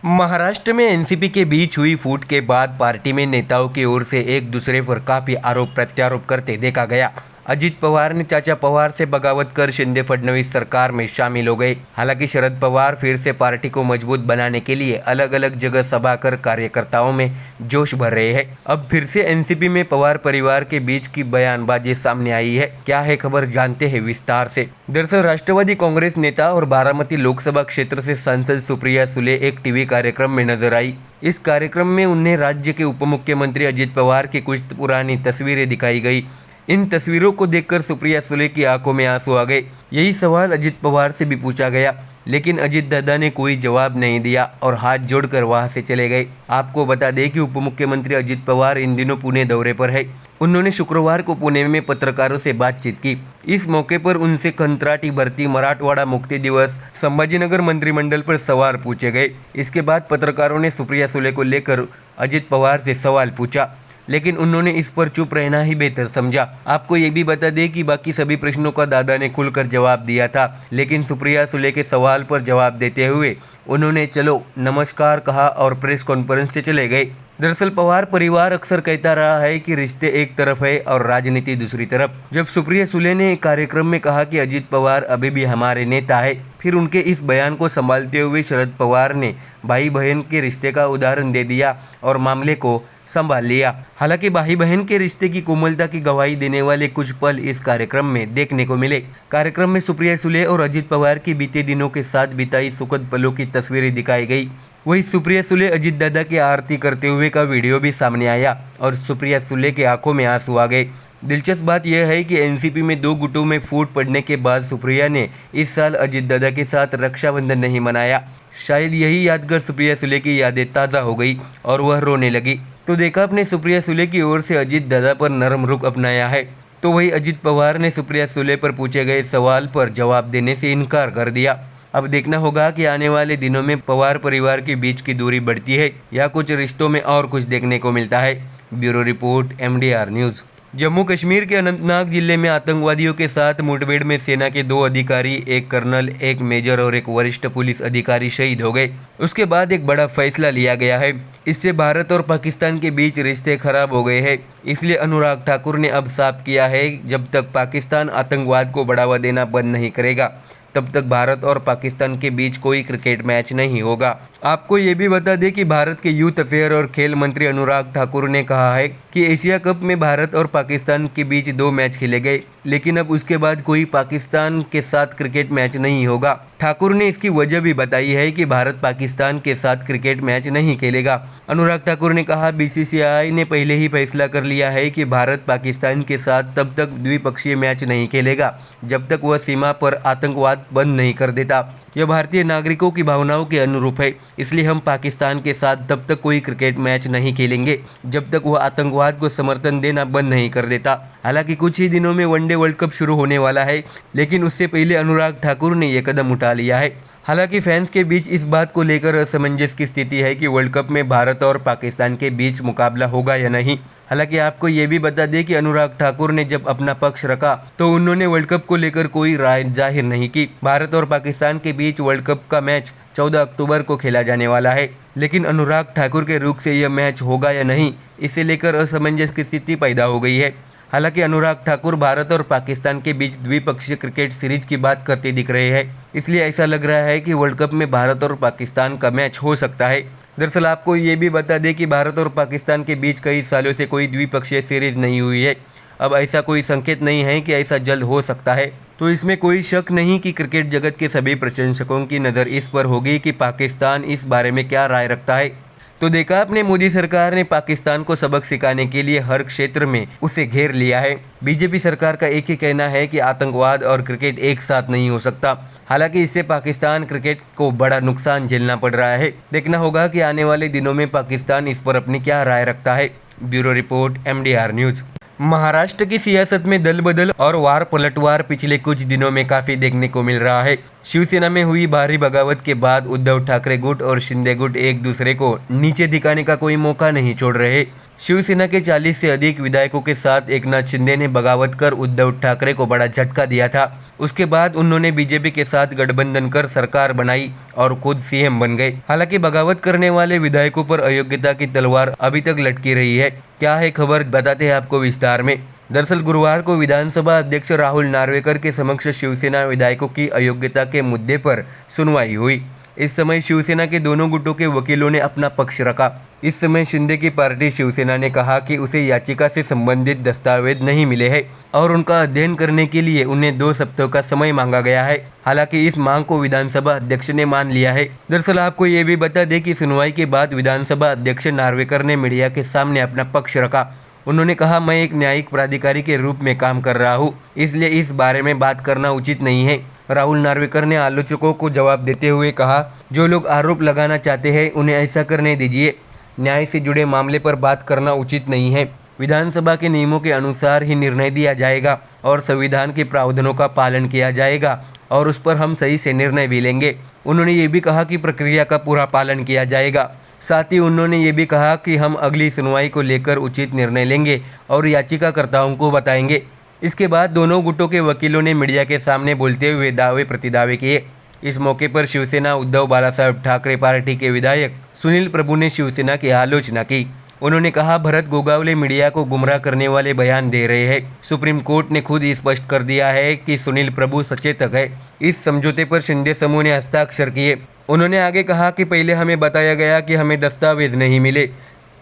महाराष्ट्र में एनसीपी के बीच हुई फूट के बाद पार्टी में नेताओं की ओर से एक दूसरे पर काफी आरोप प्रत्यारोप करते देखा गया। अजित पवार ने चाचा पवार से बगावत कर शिंदे फडणवीस सरकार में शामिल हो गए। हालांकि शरद पवार फिर से पार्टी को मजबूत बनाने के लिए अलग अलग जगह सभा कर कार्यकर्ताओं में जोश भर रहे हैं। अब फिर से एनसीपी में पवार परिवार के बीच की बयानबाजी सामने आई है। क्या है खबर, जानते हैं विस्तार से। दरअसल राष्ट्रवादी कांग्रेस नेता और बारामती लोकसभा क्षेत्र से सांसद सुप्रिया सुले एक टीवी कार्यक्रम में नजर आई। इस कार्यक्रम में उन्हें राज्य के उप मुख्यमंत्री अजित पवार की कुछ पुरानी तस्वीरें दिखाई गई। इन तस्वीरों को देखकर सुप्रिया सुले की आंखों में आंसू आ गए। यही सवाल अजित पवार से भी पूछा गया, लेकिन अजित दादा ने कोई जवाब नहीं दिया और हाथ जोड़कर वहां से चले गए। आपको बता दें कि उप मुख्यमंत्री अजित पवार इन दिनों पुणे दौरे पर है। उन्होंने शुक्रवार को पुणे में पत्रकारों से बातचीत की। इस मौके पर उनसे कंत्राटी भर्ती, मराठवाड़ा मुक्ति दिवस, संभाजीनगर मंत्रिमंडल पर सवाल पूछे गए। इसके बाद पत्रकारों ने सुप्रिया सुले को लेकर अजित पवार से सवाल पूछा, लेकिन उन्होंने इस पर चुप रहना ही बेहतर समझा। आपको ये भी बता दें कि बाकी सभी प्रश्नों का दादा ने खुलकर जवाब दिया था, लेकिन सुप्रिया सुले के सवाल पर जवाब देते हुए उन्होंने चलो नमस्कार कहा और प्रेस कॉन्फ्रेंस से चले गए। दरअसल पवार परिवार अक्सर कहता रहा है कि रिश्ते एक तरफ है और राजनीति दूसरी तरफ। जब सुप्रिया सुले ने एक कार्यक्रम में कहा कि अजित पवार अभी भी हमारे नेता है, फिर उनके इस बयान को संभालते हुए शरद पवार ने भाई बहन के रिश्ते का उदाहरण दे दिया और मामले को संभाल लिया। हालांकि भाई बहन के रिश्ते की कोमलता की गवाही देने वाले कुछ पल इस कार्यक्रम में देखने को मिले। कार्यक्रम में सुप्रिया सुले और अजित पवार की बीते दिनों के साथ बिताई सुखद पलों की तस्वीरें दिखाई गई। वहीं सुप्रिया सुले अजित दादा की आरती करते हुए का वीडियो भी सामने आया और सुप्रिया सुले के आंखों में आंसू आ गए। दिलचस्प बात यह है कि एनसीपी में दो गुटों में फूट पड़ने के बाद सुप्रिया ने इस साल अजित दादा के साथ रक्षाबंधन नहीं मनाया। शायद यही यादगार सुप्रिया सुले की यादें ताज़ा हो गई और वह रोने लगी। तो देखा आपने सुप्रिया सुले की ओर से अजित दादा पर नरम रुख अपनाया है, तो वही अजित पवार ने सुप्रिया सुले पर पूछे गए सवाल पर जवाब देने से इनकार कर दिया। अब देखना होगा कि आने वाले दिनों में पवार परिवार के बीच की दूरी बढ़ती है या कुछ रिश्तों में और कुछ देखने को मिलता है। Bureau report, MDR news. Jammu Kashmir के अनंतनाग जिले में आतंकवादियों के साथ मुठभेड़ में सेना के 2 अधिकारी, एक कर्नल, एक मेजर और एक वरिष्ठ पुलिस अधिकारी शहीद हो गए। उसके बाद एक बड़ा फैसला लिया गया है। इससे भारत और पाकिस्तान के बीच रिश्ते खराब हो गए हैं। इसलिए अनुराग ठाकुर ने अब साफ किया है, जब तक पाकिस्तान आतंकवाद को बढ़ावा देना बंद नहीं करेगा तब तक भारत और पाकिस्तान के बीच कोई क्रिकेट मैच नहीं होगा। आपको ये भी बता दें कि भारत के यूथ अफेयर और खेल मंत्री अनुराग ठाकुर ने कहा है कि एशिया कप में भारत और पाकिस्तान के बीच 2 मैच खेले गए, लेकिन अब उसके बाद कोई पाकिस्तान के साथ क्रिकेट मैच नहीं होगा। ठाकुर ने इसकी वजह भी बताई है कि भारत पाकिस्तान के साथ क्रिकेट मैच नहीं खेलेगा। अनुराग ठाकुर ने कहा, BCCI ने पहले ही फैसला कर लिया है कि भारत पाकिस्तान के साथ तब तक द्विपक्षीय मैच नहीं खेलेगा जब तक वह सीमा पर आतंकवाद बंद नहीं कर देता। यह भारतीय नागरिकों की भावनाओं के अनुरूप है, इसलिए हम पाकिस्तान के साथ तब तक कोई क्रिकेट मैच नहीं खेलेंगे जब तक वह आतंकवाद को समर्थन देना बंद नहीं कर देता। हालांकि कुछ ही दिनों में वनडे वर्ल्ड कप शुरू होने वाला है, लेकिन उससे पहले अनुराग ठाकुर ने यह कदम उठा लिया है। हालांकि फैंस के बीच इस बात को लेकर असमंजस की स्थिति है कि वर्ल्ड कप में भारत और पाकिस्तान के बीच मुकाबला होगा या नहीं। हालांकि आपको ये भी बता दें कि अनुराग ठाकुर ने जब अपना पक्ष रखा तो उन्होंने वर्ल्ड कप को लेकर कोई राय जाहिर नहीं की। भारत और पाकिस्तान के बीच वर्ल्ड कप का मैच 14 अक्टूबर को खेला जाने वाला है, लेकिन अनुराग ठाकुर के रुख से यह मैच होगा या नहीं, इसे लेकर असमंजस की स्थिति पैदा हो गई है। हालांकि अनुराग ठाकुर भारत और पाकिस्तान के बीच द्विपक्षीय क्रिकेट सीरीज की बात करते दिख रहे हैं, इसलिए ऐसा लग रहा है कि वर्ल्ड कप में भारत और पाकिस्तान का मैच हो सकता है। दरअसल आपको ये भी बता दें कि भारत और पाकिस्तान के बीच कई सालों से कोई द्विपक्षीय सीरीज नहीं हुई है। अब ऐसा कोई संकेत नहीं है कि ऐसा जल्द हो सकता है, तो इसमें कोई शक नहीं कि क्रिकेट जगत के सभी प्रशंसकों की नज़र इस पर होगी कि पाकिस्तान इस बारे में क्या राय रखता है। तो देखा आपने, मोदी सरकार ने पाकिस्तान को सबक सिखाने के लिए हर क्षेत्र में उसे घेर लिया है। बीजेपी सरकार का एक ही कहना है कि आतंकवाद और क्रिकेट एक साथ नहीं हो सकता। हालांकि इससे पाकिस्तान क्रिकेट को बड़ा नुकसान झेलना पड़ रहा है। देखना होगा कि आने वाले दिनों में पाकिस्तान इस पर अपनी क्या राय रखता है। Bureau report, MDR news. Maharashtra की सियासत में दल बदल और वार पलटवार पिछले कुछ दिनों में काफी देखने को मिल रहा है। शिवसेना में हुई भारी बगावत के बाद उद्धव ठाकरे गुट और शिंदे गुट एक दूसरे को नीचे दिखाने का कोई मौका नहीं छोड़ रहे। शिवसेना के 40 से अधिक विधायकों के साथ एकनाथ शिंदे ने बगावत कर उद्धव ठाकरे को बड़ा झटका दिया था। उसके बाद उन्होंने बीजेपी के साथ गठबंधन कर सरकार बनाई और खुद सीएम बन गए। हालांकि बगावत करने वाले विधायकों पर अयोग्यता की तलवार अभी तक लटकी रही है। क्या है खबर, बताते हैं आपको विस्तार में। दरअसल गुरुवार को विधानसभा अध्यक्ष राहुल नार्वेकर के समक्ष शिवसेना विधायकों की अयोग्यता के मुद्दे पर सुनवाई हुई। इस समय शिवसेना के दोनों गुटों के वकीलों ने अपना पक्ष रखा। इस समय शिंदे की पार्टी शिवसेना ने कहा कि उसे याचिका से संबंधित दस्तावेज नहीं मिले हैं और उनका अध्ययन करने के लिए उन्हें 2 सप्ताह का समय मांगा गया है। हालांकि इस मांग को विधानसभा अध्यक्ष ने मान लिया है। दरअसल आपको ये भी बता दें कि सुनवाई के बाद विधानसभा अध्यक्ष नार्वेकर ने मीडिया के सामने अपना पक्ष रखा। उन्होंने कहा, मैं एक न्यायिक प्राधिकारी के रूप में काम कर रहा हूँ, इसलिए इस बारे में बात करना उचित नहीं है। राहुल नार्वेकर ने आलोचकों को जवाब देते हुए कहा, जो लोग आरोप लगाना चाहते हैं उन्हें ऐसा करने दीजिए। न्याय से जुड़े मामले पर बात करना उचित नहीं है। विधानसभा के नियमों के अनुसार ही निर्णय दिया जाएगा और संविधान के प्रावधानों का पालन किया जाएगा और उस पर हम सही से निर्णय भी लेंगे। उन्होंने ये भी कहा कि प्रक्रिया का पूरा पालन किया जाएगा। साथ ही उन्होंने ये भी कहा कि हम अगली सुनवाई को लेकर उचित निर्णय लेंगे और याचिकाकर्ताओं को बताएंगे। इसके बाद दोनों गुटों के वकीलों ने मीडिया के सामने बोलते हुए दावे प्रतिदावे किए। इस मौके पर शिवसेना उद्धव बालासाहेब ठाकरे पार्टी के विधायक सुनील प्रभु ने शिवसेना की आलोचना की। उन्होंने कहा, भरत गोगावले मीडिया को गुमराह करने वाले बयान दे रहे हैं। सुप्रीम कोर्ट ने खुद स्पष्ट कर दिया है कि सुनील प्रभु सचेतक है। इस समझौते पर शिंदे समूह ने हस्ताक्षर किए। उन्होंने आगे कहा कि पहले हमें बताया गया कि हमें दस्तावेज नहीं मिले।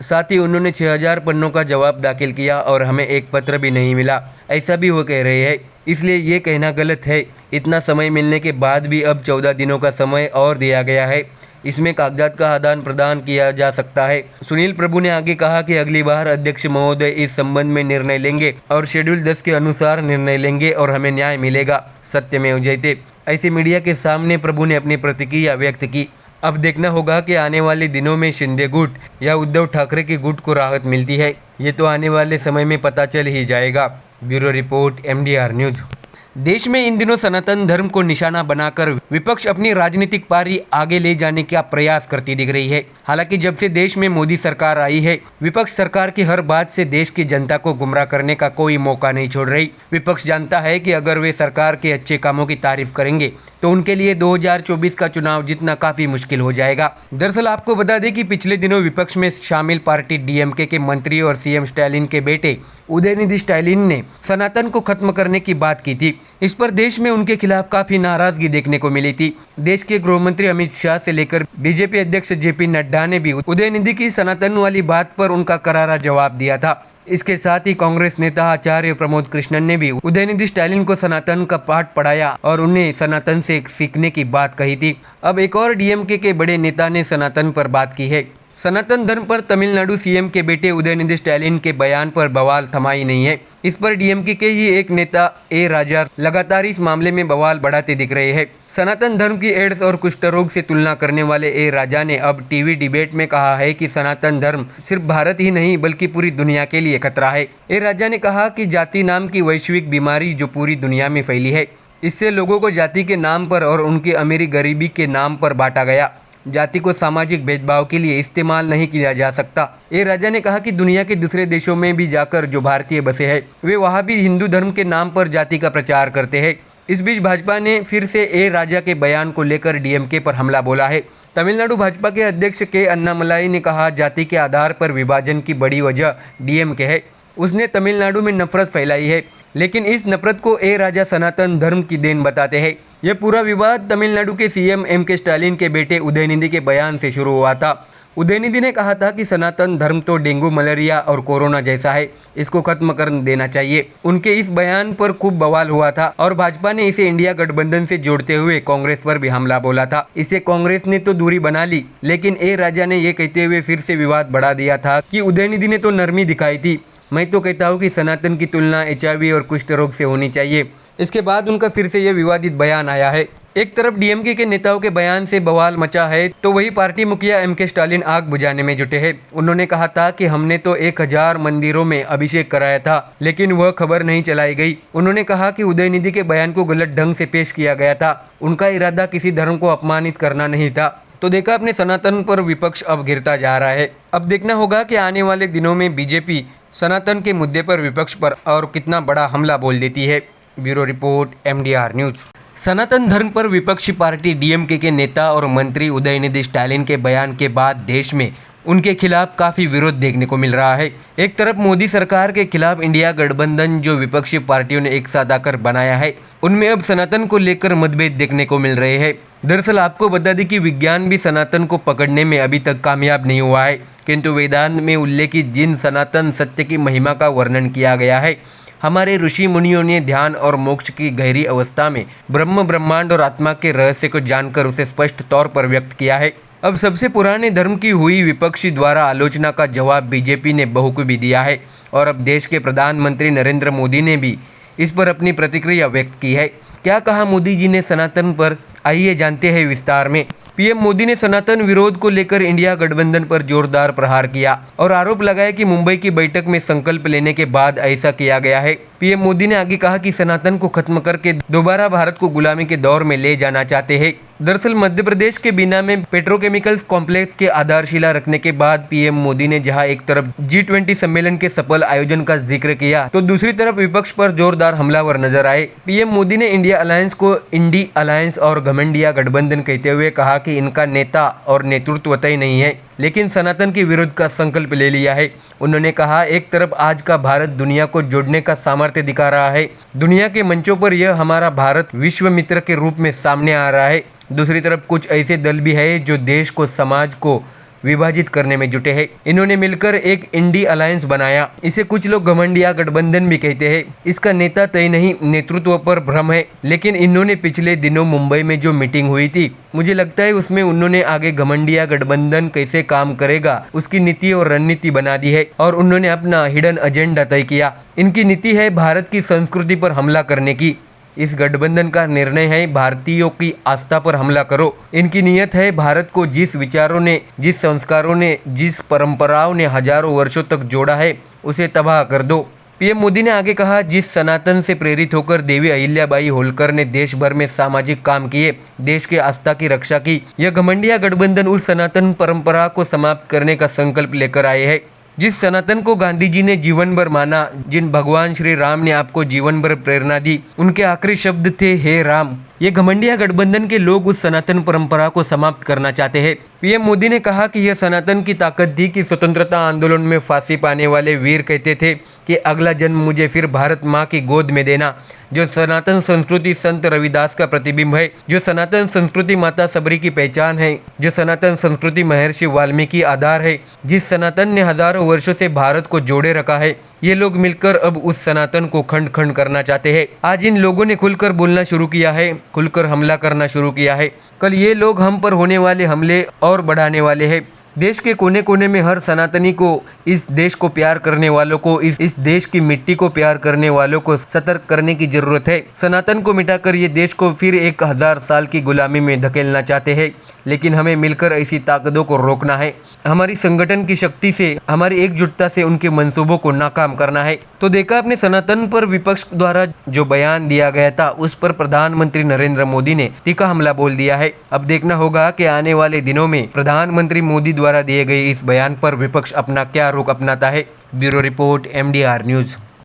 साथ ही उन्होंने 6000 पन्नों का जवाब दाखिल किया और हमें एक पत्र भी नहीं मिला, ऐसा भी वो कह रहे हैं। इसलिए ये कहना गलत है। इतना समय मिलने के बाद भी अब 14 दिनों का समय और दिया गया है। इसमें कागजात का आदान प्रदान किया जा सकता है। सुनील प्रभु ने आगे कहा कि अगली बार अध्यक्ष महोदय इस संबंध में निर्णय लेंगे और शेड्यूल 10 के अनुसार निर्णय लेंगे और हमें न्याय मिलेगा। सत्यमेव जयते, ऐसे मीडिया के सामने प्रभु ने अपनी प्रतिक्रिया व्यक्त की। अब देखना होगा कि आने वाले दिनों में शिंदे गुट या उद्धव ठाकरे के गुट को राहत मिलती है। ये तो आने वाले समय में पता चल ही जाएगा। Bureau report, MDR news. देश में इन दिनों सनातन धर्म को निशाना बनाकर विपक्ष अपनी राजनीतिक पारी आगे ले जाने का प्रयास करती दिख रही है। हालांकि जब से देश में मोदी सरकार आई है, विपक्ष सरकार की हर बात से देश की जनता को गुमराह करने का कोई मौका नहीं छोड़ रही। विपक्ष जानता है कि अगर वे सरकार के अच्छे कामों की तारीफ करेंगे तो उनके लिए 2024 का चुनाव जीतना काफी मुश्किल हो जाएगा। दरअसल आपको बता दें कि पिछले दिनों विपक्ष में शामिल पार्टी DMK के मंत्री और CM स्टालिन के बेटे उदयनिधि स्टालिन ने सनातन को खत्म करने की बात की थी। इस पर देश में उनके खिलाफ काफी नाराजगी देखने को मिली थी। देश के गृह मंत्री अमित शाह से लेकर बीजेपी अध्यक्ष JP नड्डा ने भी उदयनिधि की सनातन वाली बात पर उनका करारा जवाब दिया था। इसके साथ ही कांग्रेस नेता आचार्य प्रमोद कृष्णन ने भी उदयनिधि स्टालिन को सनातन का पाठ पढ़ाया और उन्हें सनातन से सीखने की बात कही थी। अब एक और DMK के बड़े नेता ने सनातन पर बात की है। सनातन धर्म पर तमिलनाडु CM के बेटे उदयनिधि स्टालिन के बयान पर बवाल थमा ही नहीं है। इस पर DMK के ही एक नेता A राजा लगातार इस मामले में बवाल बढ़ाते दिख रहे हैं। सनातन धर्म की एड्स और कुष्ठ रोग से तुलना करने वाले A राजा ने अब टीवी डिबेट में कहा है कि सनातन धर्म सिर्फ भारत ही नहीं बल्कि पूरी दुनिया के लिए खतरा है। A राजा ने कहा कि जाति नाम की वैश्विक बीमारी जो पूरी दुनिया में फैली है, इससे लोगों को जाति के नाम पर और उनकी अमीरी गरीबी के नाम पर बांटा गया। जाति को सामाजिक भेदभाव के लिए इस्तेमाल नहीं किया जा सकता। ए राजा ने कहा कि दुनिया के दूसरे देशों में भी जाकर जो भारतीय बसे हैं, वे वहाँ भी हिंदू धर्म के नाम पर जाति का प्रचार करते हैं। इस बीच भाजपा ने फिर से ए राजा के बयान को लेकर DMK पर हमला बोला है। तमिलनाडु भाजपा के अध्यक्ष के अन्नामलाई ने कहा, जाति के आधार पर विभाजन की बड़ी वजह DMK है। उसने तमिलनाडु में नफरत फैलाई है, लेकिन इस नफरत को ए राजा सनातन धर्म की देन बताते हैं। यह पूरा विवाद तमिलनाडु के CM MK स्टालिन के बेटे उदयनिधि के बयान से शुरू हुआ था। उदयनिधि ने कहा था कि सनातन धर्म तो डेंगू, मलेरिया और कोरोना जैसा है, इसको खत्म कर देना चाहिए। उनके इस बयान पर खूब बवाल हुआ था और भाजपा ने इसे इंडिया गठबंधन से जोड़ते हुए कांग्रेस पर भी हमला बोला था। इससे कांग्रेस ने तो दूरी बना ली, लेकिन ए राजा ने यह कहते हुए फिर से विवाद बढ़ा दिया था कि उदयनिधि ने तो नरमी दिखाई थी। मैं तो कहता हूँ कि सनातन की तुलना HIV और कुष्ठ रोग से होनी चाहिए। इसके बाद उनका फिर से यह विवादित बयान आया है। एक तरफ डीएमके के नेताओं के बयान से बवाल मचा है तो वही पार्टी मुखिया एमके स्टालिन आग बुझाने में जुटे हैं। उन्होंने कहा था कि हमने तो 1000 मंदिरों में अभिषेक कराया था, लेकिन वह खबर नहीं चलाई गई। उन्होंने कहा कि उदयनिधि के बयान को गलत ढंग से पेश किया गया था। उनका इरादा किसी धर्म को अपमानित करना नहीं था। तो देखा अपने सनातन पर विपक्ष अब गिरता जा रहा है। अब देखना होगा कि आने वाले दिनों में बीजेपी सनातन के मुद्दे पर विपक्ष पर और कितना बड़ा हमला बोल देती है। Bureau report MDR news. Sanatan Dharma पर विपक्षी पार्टी डीएमके के नेता और मंत्री उदयनिधि स्टालिन के बयान के बाद देश में उनके खिलाफ काफ़ी विरोध देखने को मिल रहा है। एक तरफ मोदी सरकार के खिलाफ इंडिया गठबंधन जो विपक्षी पार्टियों ने एक साथ आकर बनाया है, उनमें अब सनातन को लेकर मतभेद देखने को मिल रहे हैं। दरअसल आपको बता दें कि विज्ञान भी सनातन को पकड़ने में अभी तक कामयाब नहीं हुआ है, किंतु वेदांत में उल्लेखित जिन सनातन सत्य की महिमा का वर्णन किया गया है, हमारे ऋषि मुनियों ने ध्यान और मोक्ष की गहरी अवस्था में ब्रह्म, ब्रह्मांड और आत्मा के रहस्य को जानकर उसे स्पष्ट तौर पर व्यक्त किया है। अब सबसे पुराने धर्म की हुई विपक्षी द्वारा आलोचना का जवाब बीजेपी ने बखूबी दिया है और अब देश के प्रधानमंत्री नरेंद्र मोदी ने भी इस पर अपनी प्रतिक्रिया व्यक्त की है। क्या कहा मोदी जी ने सनातन पर, आइए जानते हैं विस्तार में। पीएम मोदी ने सनातन विरोध को लेकर इंडिया गठबंधन पर जोरदार प्रहार किया और आरोप लगाया कि मुंबई की बैठक में संकल्प लेने के बाद ऐसा किया गया है। पीएम मोदी ने आगे कहा कि सनातन को खत्म करके दोबारा भारत को गुलामी के दौर में ले जाना चाहते हैं। दरअसल मध्य प्रदेश के बीना में पेट्रोकेमिकल्स कॉम्प्लेक्स के आधारशिला रखने के बाद पीएम मोदी ने जहां एक तरफ G20 सम्मेलन के सफल आयोजन का जिक्र किया, तो दूसरी तरफ विपक्ष पर जोरदार हमलावर नजर आए। पीएम मोदी ने इंडिया अलायंस को इंडी अलायंस और घमंडिया गठबंधन कहते हुए कहा कि इनका नेता और नेतृत्व तय नहीं है, लेकिन सनातन के विरुद्ध का संकल्प ले लिया है। उन्होंने कहा, एक तरफ आज का भारत दुनिया को जोड़ने का सामर्थ्य दिखा रहा है, दुनिया के मंचों पर यह हमारा भारत विश्व मित्र के रूप में सामने आ रहा है। दूसरी तरफ कुछ ऐसे दल भी है जो देश को, समाज को विभाजित करने में जुटे हैं। इन्होंने मिलकर एक इंडी अलायंस बनाया। इसे कुछ लोग घमंडिया गठबंधन भी कहते हैं। इसका नेता तय नहीं, नेतृत्व पर भ्रम है। लेकिन इन्होंने पिछले दिनों मुंबई में जो मीटिंग हुई थी, मुझे लगता है उसमें उन्होंने आगे घमंडिया गठबंधन कैसे काम करेगा उसकी नीति और रणनीति बना दी है और उन्होंने अपना हिडन एजेंडा तय किया। इनकी नीति है भारत की संस्कृति पर हमला करने की। इस गठबंधन का निर्णय है भारतीयों की आस्था पर हमला करो। इनकी नीयत है भारत को जिस विचारों ने, जिस संस्कारों ने, जिस परंपराओं ने हजारों वर्षों तक जोड़ा है, उसे तबाह कर दो। पीएम मोदी ने आगे कहा, जिस सनातन से प्रेरित होकर देवी अहिल्याबाई होलकर ने देश भर में सामाजिक काम किए, देश के आस्था की रक्षा की, यह घमंडिया गठबंधन उस सनातन परंपरा को समाप्त करने का संकल्प लेकर आए हैं। जिस सनातन को गांधी जी ने जीवन भर माना, जिन भगवान श्री राम ने आपको जीवन भर प्रेरणा दी, उनके आखिरी शब्द थे, हे राम। ये घमंडिया गठबंधन के लोग उस सनातन परंपरा को समाप्त करना चाहते हैं। पीएम मोदी ने कहा कि यह सनातन की ताकत थी कि स्वतंत्रता आंदोलन में फांसी पाने वाले वीर कहते थे कि अगला जन्म मुझे फिर भारत माँ की गोद में देना। जो सनातन संस्कृति संत रविदास का प्रतिबिंब है, जो सनातन संस्कृति माता सबरी की पहचान है, जो सनातन संस्कृति महर्षि वाल्मीकि आधार है, जिस सनातन ने हजारों वर्षों से भारत को जोड़े रखा है, ये लोग मिलकर अब उस सनातन को खंड खंड करना चाहते हैं। आज इन लोगों ने खुलकर बोलना शुरू किया है, खुलकर हमला करना शुरू किया है। कल ये लोग हम पर होने वाले हमले और बढ़ाने वाले हैं। देश के कोने कोने में हर सनातनी को, इस देश को प्यार करने वालों को, इस देश की मिट्टी को प्यार करने वालों को सतर्क करने की जरूरत है। सनातन को मिटाकर ये देश को फिर 1000 साल की गुलामी में धकेलना चाहते हैं, लेकिन हमें मिलकर ऐसी ताकतों को रोकना है। हमारी संगठन की शक्ति से, हमारी एकजुटता से उनके मंसूबों को नाकाम करना है। तो देखा अपने सनातन पर विपक्ष द्वारा जो बयान दिया गया था, उस पर प्रधानमंत्री नरेंद्र मोदी ने तीखा हमला बोल दिया है। अब देखना होगा कि आने वाले दिनों में प्रधानमंत्री मोदी द्वारा दिए गए इस बयान पर विपक्ष अपना क्या रुख अपनाता है। Bureau report MDR news.